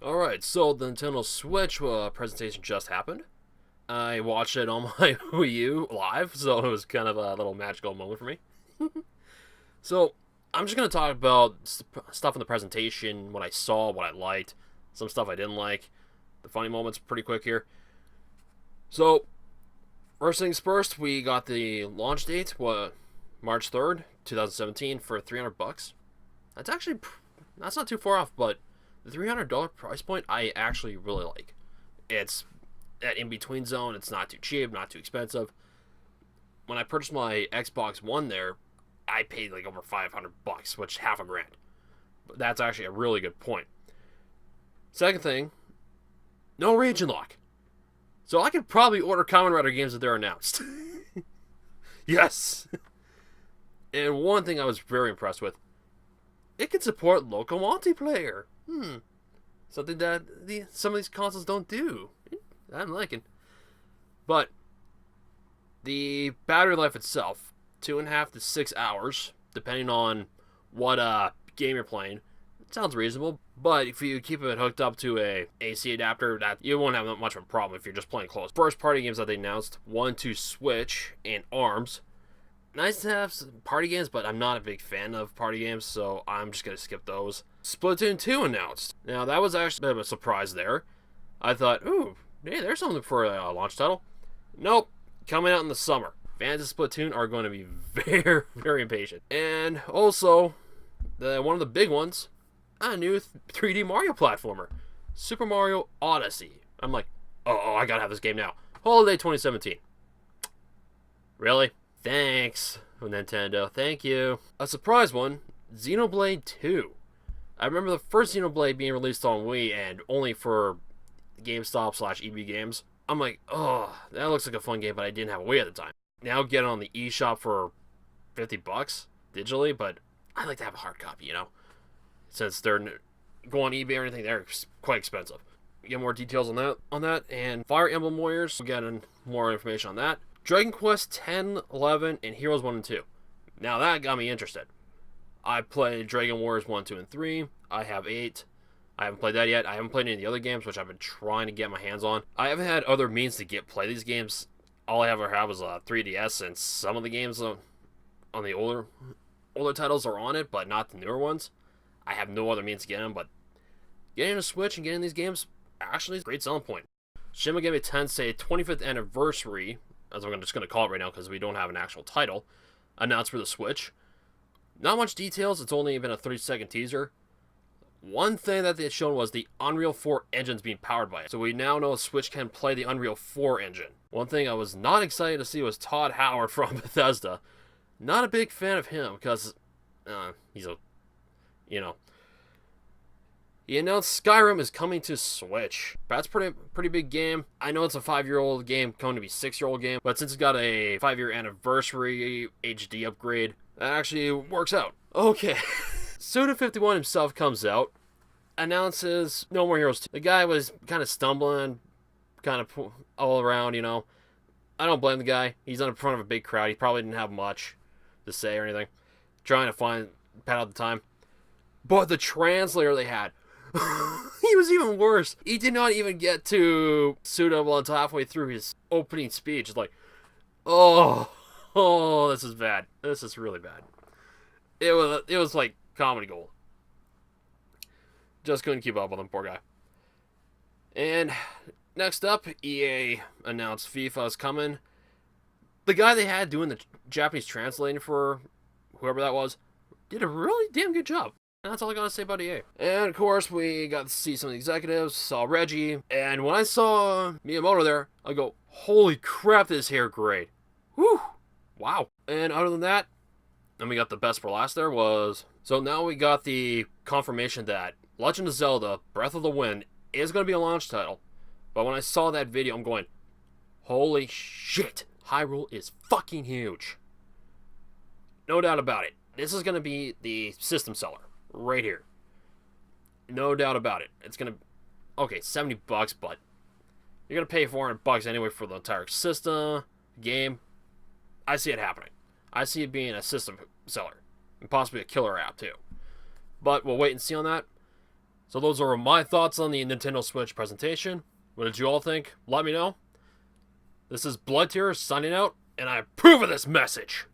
Alright, so the Nintendo Switch presentation just happened. I watched it on my Wii U live, so it was kind of a little magical moment for me. So, I'm just going to talk about stuff in the presentation, what I saw, what I liked, some stuff I didn't like, the funny moments pretty quick here. So, first things first, we got the launch date, March 3rd, 2017 for $300. That's actually, that's not too far off, but the $300 price point I actually really like. It's that in-between zone. It's not too cheap, not too expensive. When I purchased my Xbox One there, I paid like over $500, which is half a grand. But that's actually a really good point. Second thing, no region lock. So I could probably order Kamen Rider games if they're announced. Yes! And one thing I was very impressed with, it can support local multiplayer. Something that some of these consoles don't do. I'm liking. But the battery life itself, 2.5 to 6 hours, depending on what game you're playing. It sounds reasonable, but if you keep it hooked up to a AC adapter, that you won't have much of a problem if you're just playing close. First party games that they announced, one to Switch and ARMS. Nice to have some party games, but I'm not a big fan of party games, so I'm just going to skip those. Splatoon 2 announced. Now, that was actually a bit of a surprise there. I thought, ooh, hey, there's something for a launch title. Nope, coming out in the summer. Fans of Splatoon are going to be very, very impatient. And also, one of the big ones, a new 3D Mario platformer. Super Mario Odyssey. I'm like, oh, I gotta have this game now. Holiday 2017. Really? Thanks, Nintendo. Thank you. A surprise one, Xenoblade 2. I remember the first Xenoblade being released on Wii and only for GameStop/EB Games. I'm like, oh, that looks like a fun game, but I didn't have a Wii at the time. Now get it on the eShop for $50 digitally, but I like to have a hard copy, you know? Since they're go on eBay or anything, they're quite expensive. Get more details on that, and Fire Emblem Warriors. We'll get more information on that. Dragon Quest 10, 11, and Heroes 1 and 2. Now that got me interested. I played Dragon Warriors 1, 2, and 3. I have 8. I haven't played that yet. I haven't played any of the other games, which I've been trying to get my hands on. I haven't had other means to play these games. All I ever have is a 3DS, and some of the games on the older titles are on it, but not the newer ones. I have no other means to get them, but getting a Switch and getting these games actually is a great selling point. Shin Megami Tensei 25th Anniversary, as I'm just going to call it right now because we don't have an actual title, announced for the Switch. Not much details, it's only been a 30-second teaser. One thing that they had shown was the Unreal 4 engines being powered by it. So we now know Switch can play the Unreal 4 engine. One thing I was not excited to see was Todd Howard from Bethesda. Not a big fan of him because he's a, He announced Skyrim is coming to Switch. That's pretty big game. I know it's a 5-year-old game, coming to be 6-year-old game, but since it's got a 5-year anniversary HD upgrade, that actually works out. Okay. Suda51 himself comes out, announces No More Heroes 2. The guy was kind of stumbling, kind of all around, I don't blame the guy. He's in front of a big crowd. He probably didn't have much to say or anything. Trying to pad out the time. But the translator they had, he was even worse. He did not even get to Suda until halfway through his opening speech. It's like, oh, this is bad. This is really bad. It was like comedy gold. Just couldn't keep up with him, poor guy. And next up, EA announced FIFA is coming. The guy they had doing the Japanese translating for whoever that was did a really damn good job. And that's all I gotta say about EA. And of course, we got to see some of the executives, saw Reggie, and when I saw Miyamoto there, I go, holy crap, this hair great. Whew, wow. And other than that, and we got the best for last there was, so now we got the confirmation that Legend of Zelda Breath of the Wind is going to be a launch title. But when I saw that video, I'm going, holy shit, Hyrule is fucking huge. No doubt about it. This is going to be the system seller right here. No doubt about it. It's going to, okay, $70, but you're going to pay $400 anyway for the entire system, game. I see it happening. I see it being a system seller and possibly a killer app too. But we'll wait and see on that. So those are my thoughts on the Nintendo Switch presentation. What did you all think? Let me know. This is Blood Tears signing out, and I approve of this message.